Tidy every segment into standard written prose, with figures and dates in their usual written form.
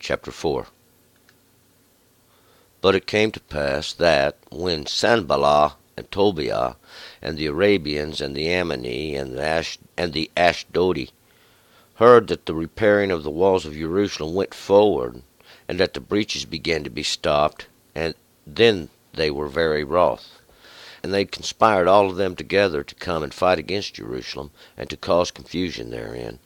chapter 4. But it came to pass that, when Sanballat and Tobiah and the Arabians and the Ammoni and the Ashdodi heard that the repairing of the walls of Jerusalem went forward, and that the breaches began to be stopped, and then they were very wroth. And they conspired all of them together to come and fight against Jerusalem, and to cause confusion therein.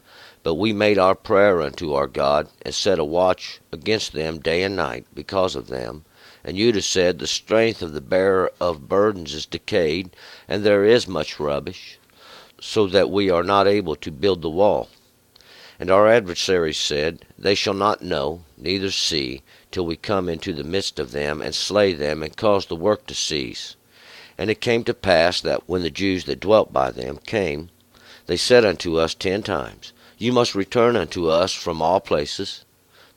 But we made our prayer unto our God, and set a watch against them day and night because of them. And Judah said, The strength of the bearer of burdens is decayed, and there is much rubbish, so that we are not able to build the wall. And our adversaries said, They shall not know, neither see, till we come into the midst of them, and slay them, and cause the work to cease. And it came to pass that when the Jews that dwelt by them came, they said unto us 10 times, You must return unto us from all places.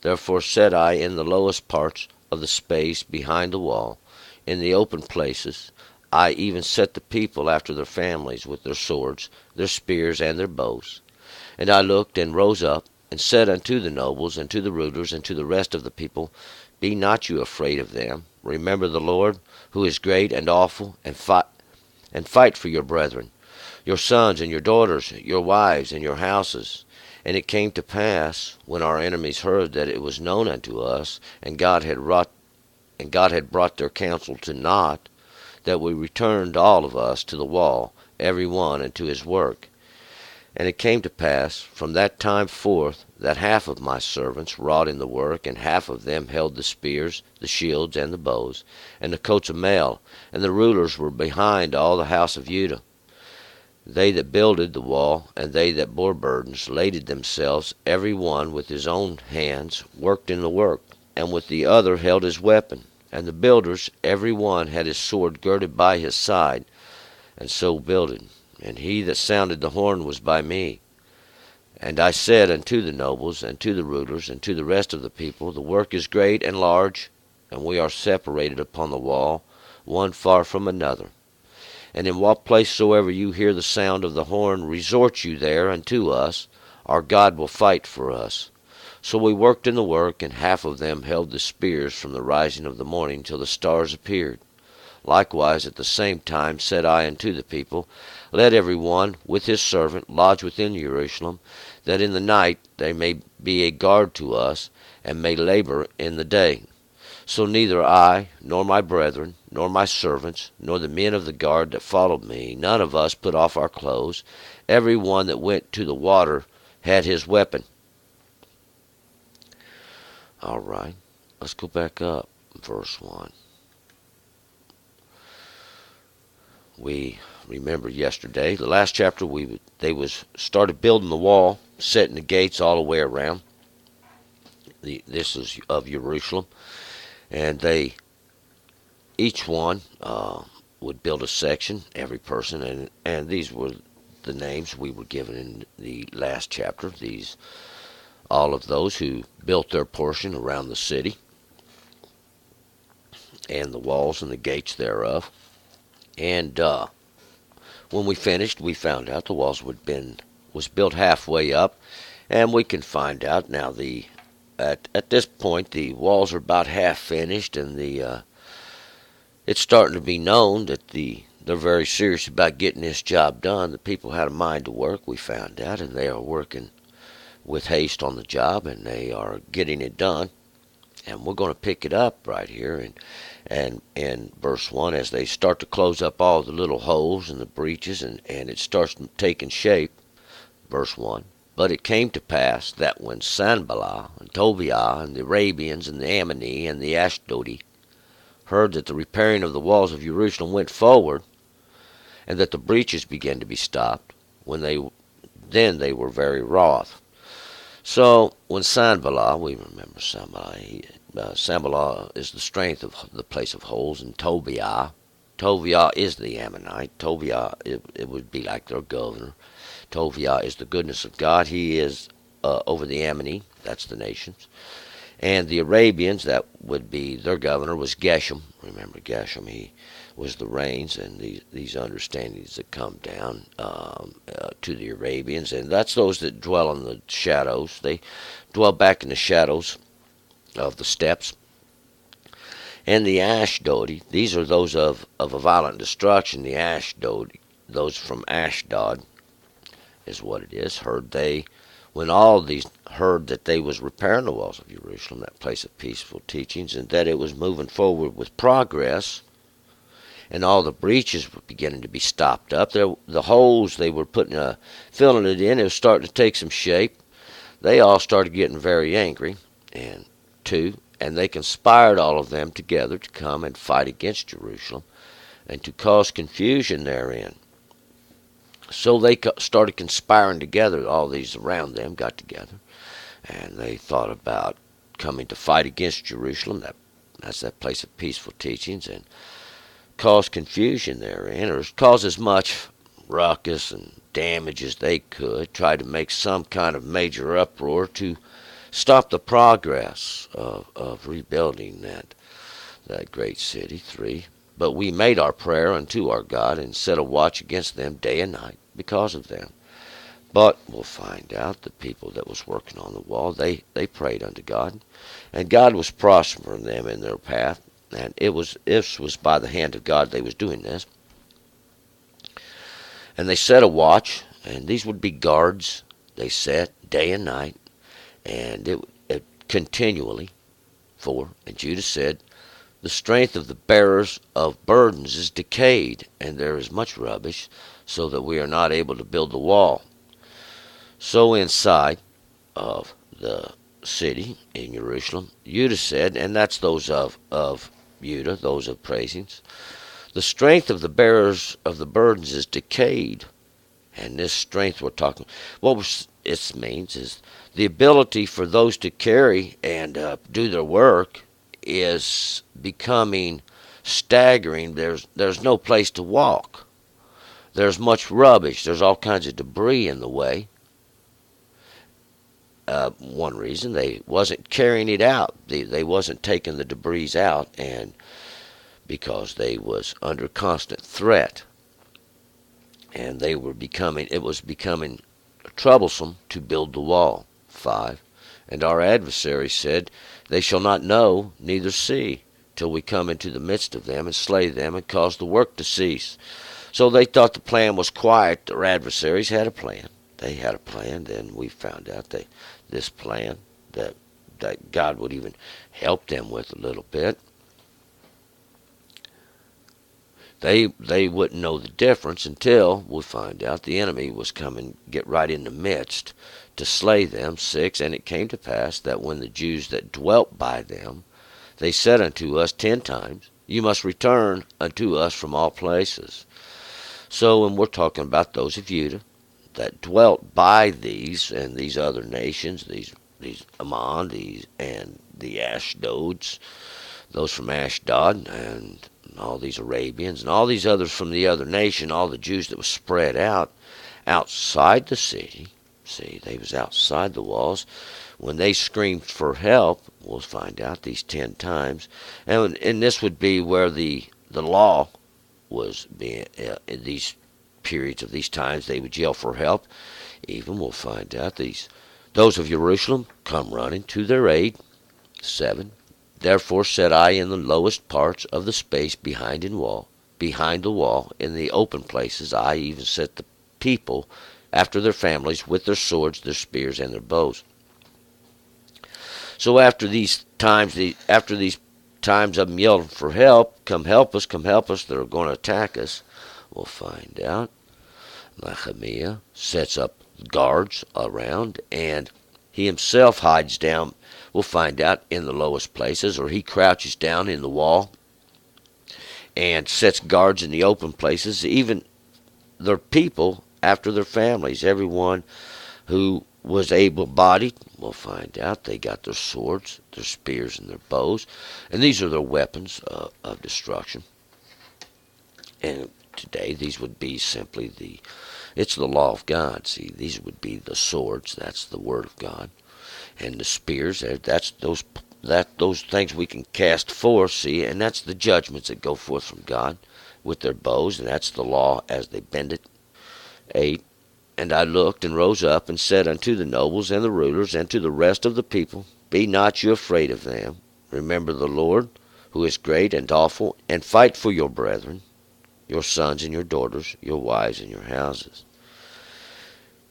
Therefore said I in the lowest parts of the space behind the wall, in the open places, I even set the people after their families with their swords, their spears, and their bows. And I looked and rose up, and said unto the nobles, and to the rulers, and to the rest of the people, Be not you afraid of them. Remember the Lord, who is great and awful, and fight for your brethren, your sons and your daughters, your wives and your houses. And it came to pass, when our enemies heard that it was known unto us, and God had brought their counsel to naught, that we returned all of us to the wall, every one unto his work. And it came to pass from that time forth that half of my servants wrought in the work, and half of them held the spears, the shields, and the bows, and the coats of mail, and the rulers were behind all the house of Judah. They that builded the wall, and they that bore burdens, laded themselves, every one with his own hands, worked in the work, and with the other held his weapon. And the builders, every one had his sword girded by his side, and so builded. And he that sounded the horn was by me. And I said unto the nobles, and to the rulers, and to the rest of the people, The work is great and large, and we are separated upon the wall, one far from another. And in what place soever you hear the sound of the horn, resort you there unto us. Our God will fight for us. So we worked in the work, and half of them held the spears from the rising of the morning till the stars appeared. Likewise at the same time said I unto the people, Let every one with his servant lodge within Jerusalem, that in the night they may be a guard to us, and may labor in the day. So neither I, nor my brethren, nor my servants, nor the men of the guard that followed me, none of us put off our clothes. Every one that went to the water had his weapon. All right, let's go back up, verse 1. We remember yesterday, the last chapter, they started building the wall, setting the gates all the way around. This is of Jerusalem. And each one would build a section, every person, and these were the names we were given in the last chapter. All of those who built their portion around the city, and the walls and the gates thereof. And when we finished, we found out the walls was built halfway up, and we can find out now at this point, the walls are about half finished, and it's starting to be known that they're very serious about getting this job done. The people had a mind to work, we found out, and they are working with haste on the job, and they are getting it done. And we're going to pick it up right here and in verse 1, as they start to close up all the little holes and the breaches, and it starts taking shape. Verse 1. But it came to pass that when Sanballat and Tobiah and the Arabians and the Ammoni and the Ashdodi heard that the repairing of the walls of Jerusalem went forward, and that the breaches began to be stopped, then they were very wroth. So when Sanballat, we remember Sanballat, Sanballat is the strength of the place of holes, and Tobiah is the Ammonite. Tobiah, it would be like their governor. Tobiah is the goodness of God. He is over the Ammoni, that's the nations. And the Arabians, that would be their governor, was Geshem. Remember Geshem, he was the rains, and these understandings that come down to the Arabians. And that's those that dwell in the shadows. They dwell back in the shadows of the steps. And the Ashdodi, these are those of a violent destruction. The Ashdodi, those from Ashdod, is what it is. When all these heard that they was repairing the walls of Jerusalem, that place of peaceful teachings, and that it was moving forward with progress, and all the breaches were beginning to be stopped up. The holes they were filling it in, it was starting to take some shape. They all started getting very angry, and they conspired all of them together to come and fight against Jerusalem and to cause confusion therein. So they started conspiring together. All these around them got together, and they thought about coming to fight against Jerusalem. That's that place of peaceful teachings, and cause confusion therein, or cause as much ruckus and damage as they could. Try to make some kind of major uproar to stop the progress of rebuilding that great city. 3. But we made our prayer unto our God and set a watch against them day and night because of them. But we'll find out the people that was working on the wall, they prayed unto God, and God was prospering them in their path, and it was by the hand of God they was doing this. And they set a watch, and these would be guards they set day and night, and it continually. 4. And Judah said, the strength of the bearers of burdens is decayed, and there is much rubbish, so that we are not able to build the wall. So inside of the city in Jerusalem, Judah said, and that's those of Judah, those of praisings, the strength of the bearers of the burdens is decayed. And this strength we're talking, what it means is the ability for those to carry and do their work is becoming staggering. There's no place to walk. There's much rubbish. There's all kinds of debris in the way. One reason they wasn't carrying it out. They wasn't taking the debris out, and because they was under constant threat, and it was becoming troublesome to build the wall. 5. And our adversary said, they shall not know, neither see, till we come into the midst of them and slay them and cause the work to cease. So they thought the plan was quiet. Their adversaries had a plan. They had a plan. Then we found out this plan that God would even help them with a little bit. They wouldn't know the difference until we find out the enemy was coming, get right in the midst to slay them. 6. And it came to pass that when the Jews that dwelt by them, they said unto us 10 times, you must return unto us from all places. So when we're talking about those of Judah that dwelt by these and these other nations, these Ammon, and the Ashdods, those from Ashdod, and all these Arabians, and all these others from the other nation, all the Jews that was spread out outside the city. See, they was outside the walls. When they screamed for help, we'll find out these 10 times. And this would be where the law was being, in these periods of these times, they would yell for help. Even we'll find out those of Jerusalem come running to their aid. 7. Therefore said I in the lowest parts of the space behind the wall, in the open places, I even set the people after their families with their swords, their spears, and their bows. So after these times of them yelling for help, come help us, they're going to attack us, we'll find out. Nehemiah sets up guards around, and he himself hides down, we'll find out, in the lowest places, or he crouches down in the wall and sets guards in the open places, even their people after their families. Everyone who was able-bodied, we'll find out, they got their swords, their spears, and their bows, and these are their weapons of destruction. And today these would be simply it's the law of God. See, these would be the swords, that's the word of God, and the spears, that's those things we can cast forth, see, and that's the judgments that go forth from God with their bows, and that's the law as they bend it. 8. And I looked and rose up and said unto the nobles and the rulers and to the rest of the people, Be not you afraid of them. Remember the Lord, who is great and awful, and fight for your brethren, your sons and your daughters, your wives and your houses.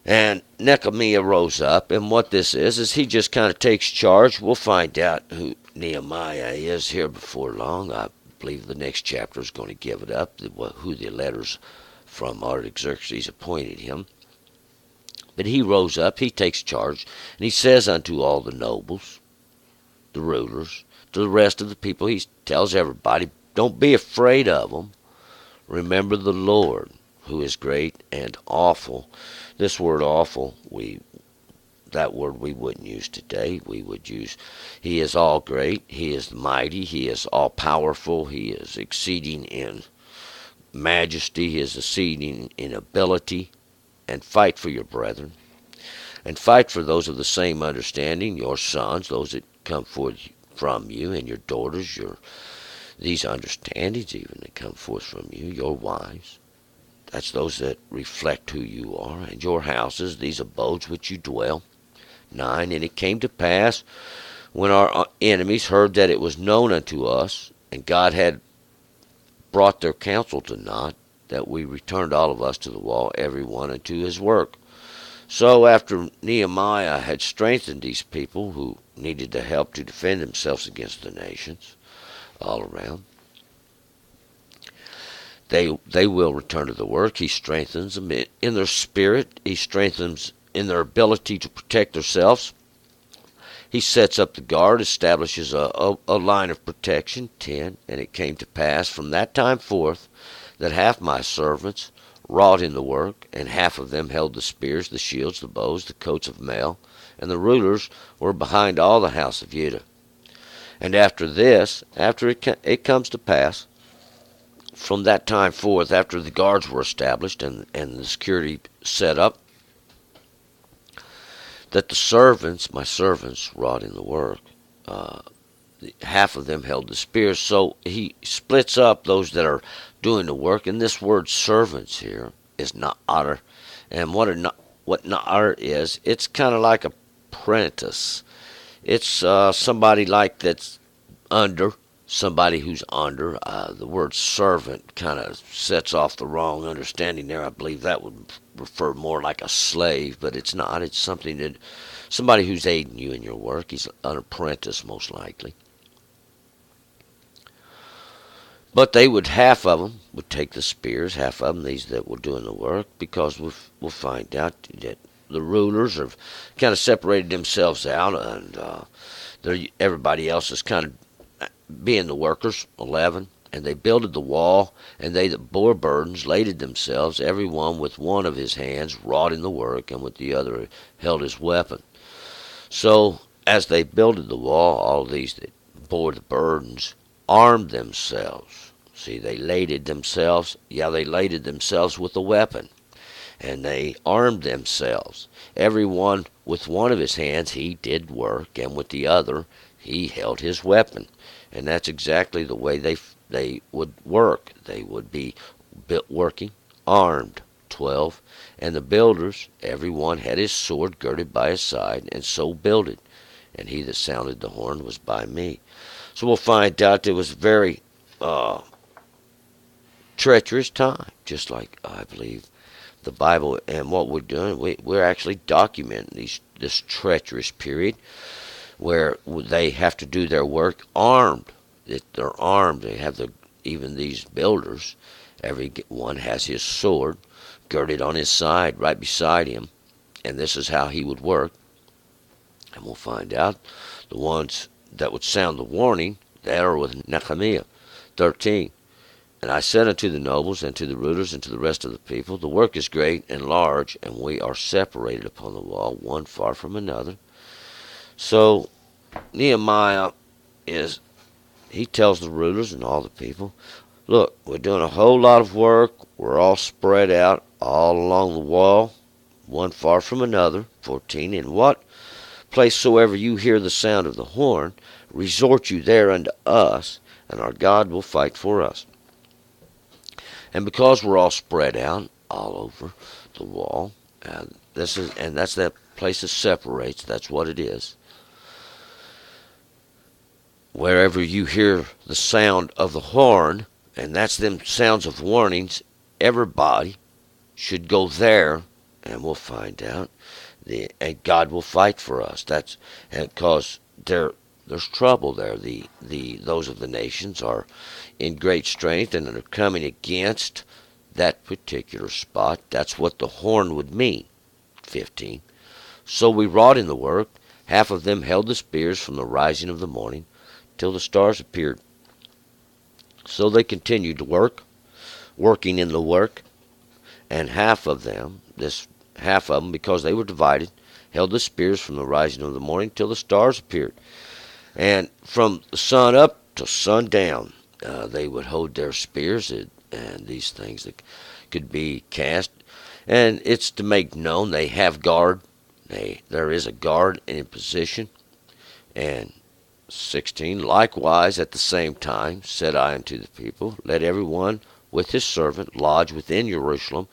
And Nehemiah rose up, and what this is he just kind of takes charge. We'll find out who Nehemiah is here before long. I believe the next chapter is going to give it up, who the letters from Artaxerxes appointed him. But he rose up, he takes charge, and he says unto all the nobles, the rulers, to the rest of the people, he tells everybody, don't be afraid of them. Remember the Lord, who is great and awful. This word awful, that word we wouldn't use today. We would use, he is all great, he is mighty, he is all powerful, he is exceeding in majesty, he is exceeding in ability. And fight for your brethren, and fight for those of the same understanding, your sons, those that come forth from you, and your daughters, these understandings even that come forth from you, your wives. That's those that reflect who you are, and your houses, these abodes which you dwell. 9, and it came to pass, when our enemies heard that it was known unto us, and God had brought their counsel to naught, that we returned all of us to the wall, every one unto his work. So after Nehemiah had strengthened these people who needed the help to defend themselves against the nations all around, they will return to the work. He strengthens them in their spirit. He strengthens in their ability to protect themselves. He sets up the guard, establishes a line of protection. 10, and it came to pass from that time forth that half my servants wrought in the work, and half of them held the spears, the shields, the bows, the coats of mail, and the rulers were behind all the house of Judah. And after this, after it comes to pass, from that time forth, after the guards were established and the security set up, that the servants, my servants, wrought in the work. Half of them held the spears. So he splits up those that are doing the work. And this word servants here is na'ar. And what na'ar is, it's kind of like apprentice. It's somebody like that's under, somebody who's under. The word servant kind of sets off the wrong understanding there. I believe that would refer more like a slave, but it's not. It's somebody who's aiding you in your work. He's an apprentice, most likely. But half of them would take the spears, half of them, these that were doing the work, because we'll find out that the rulers have kind of separated themselves out, and everybody else is kind of being the workers. 11, and they builded the wall, and they that bore burdens laded themselves, every one with one of his hands wrought in the work, and with the other held his weapon. So as they builded the wall, all these that bore the burdens armed themselves. See, they laded themselves. Yeah, they laded themselves with a weapon. And they armed themselves. Every one with one of his hands he did work, and with the other he held his weapon. And that's exactly the way they would work. They would be working armed. 12. And the builders, every one had his sword girded by his side, and so builded. And he that sounded the horn was by me. So we'll find out it was very treacherous time, just like I believe the Bible. And what we're doing, we're actually documenting this treacherous period where they have to do their work armed. They're armed. They have even these builders, every one has his sword girded on his side, right beside him. And this is how he would work. And we'll find out the ones that would sound the warning, that are with Nehemiah. 13. And I said unto the nobles, and to the rulers, and to the rest of the people, the work is great and large, and we are separated upon the wall, one far from another. So Nehemiah he tells the rulers and all the people, look, we're doing a whole lot of work. We're all spread out all along the wall, one far from another. 14. In what place soever you hear the sound of the horn, resort you there unto us, and our God will fight for us. And because we're all spread out all over the wall, and that's that place that separates, that's what it is. Wherever you hear the sound of the horn, and that's them sounds of warnings, everybody should go there, and we'll find out. And God will fight for us. That's because there's trouble there. Those of the nations are in great strength, and they're coming against that particular spot. That's what the horn would mean. 15. So we wrought in the work. Half of them held the spears from the rising of the morning till the stars appeared. So they continued to work, working in the work, and half of them, because they were divided, held the spears from the rising of the morning till the stars appeared. And from the sun up to sundown, they would hold their spears, and these things that could be cast. And it's to make known they have guard. There is a guard in position. And 16, likewise at the same time said I unto the people, let every one with his servant lodge within Jerusalem,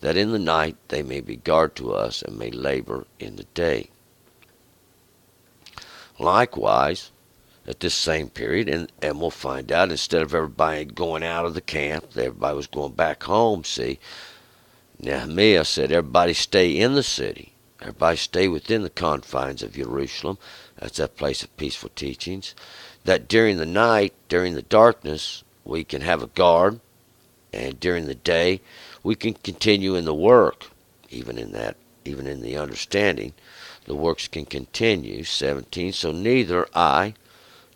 that in the night they may be guard to us, and may labor in the day. Likewise, at this same period, and we'll find out, instead of everybody going out of the camp, everybody was going back home, see. Nehemiah said, everybody stay in the city. Everybody stay within the confines of Jerusalem. That's that place of peaceful teachings. That during the night, during the darkness, we can have a guard, and during the day, we can continue in the work. Even in the understanding, the works can continue. 17, so neither I,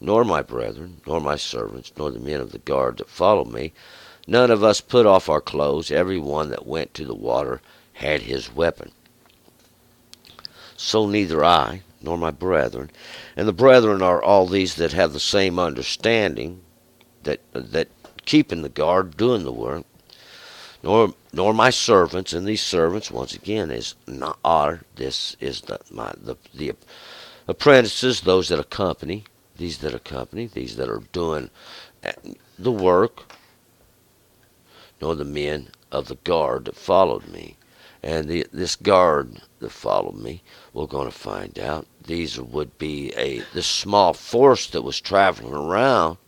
nor my brethren, nor my servants, nor the men of the guard that follow me, none of us put off our clothes. Every one that went to the water had his weapon. So neither I, nor my brethren, and the brethren are all these that have the same understanding, that keeping the guard, doing the work, nor my servants, and these servants once again this is the apprentices, those that accompany, these that are doing the work, nor the men of the guard that followed me. And this guard that followed me, we're going to find out, these would be this small force that was traveling around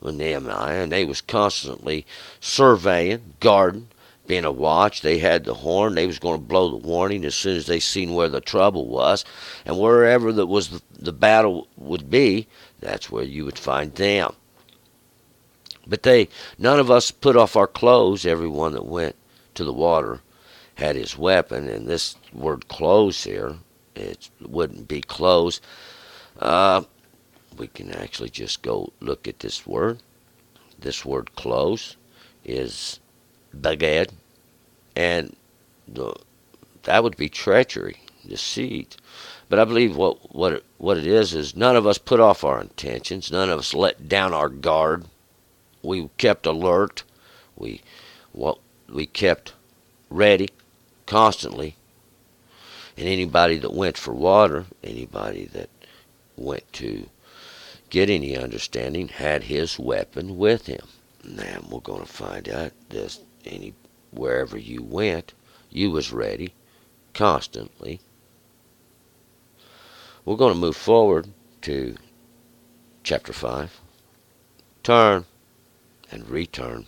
with Nehemiah, and they was constantly surveying, guarding, being a watch. They had the horn. They was going to blow the warning as soon as they seen where the trouble was, and wherever that was the battle would be, that's where you would find them. But none of us put off our clothes. Everyone that went to the water had his weapon. And this word clothes here, it wouldn't be clothes. We can actually just go look at this word. This word clothes is bagad, and that would be treachery, deceit. But I believe what it is none of us put off our intentions. None of us let down our guard. We kept alert. We kept ready constantly. And anybody that went for water, anybody that went to get any understanding, had his weapon with him. Now we're going to find out this. Wherever you went, you was ready constantly. We're going to move forward to chapter 5. Turn and return.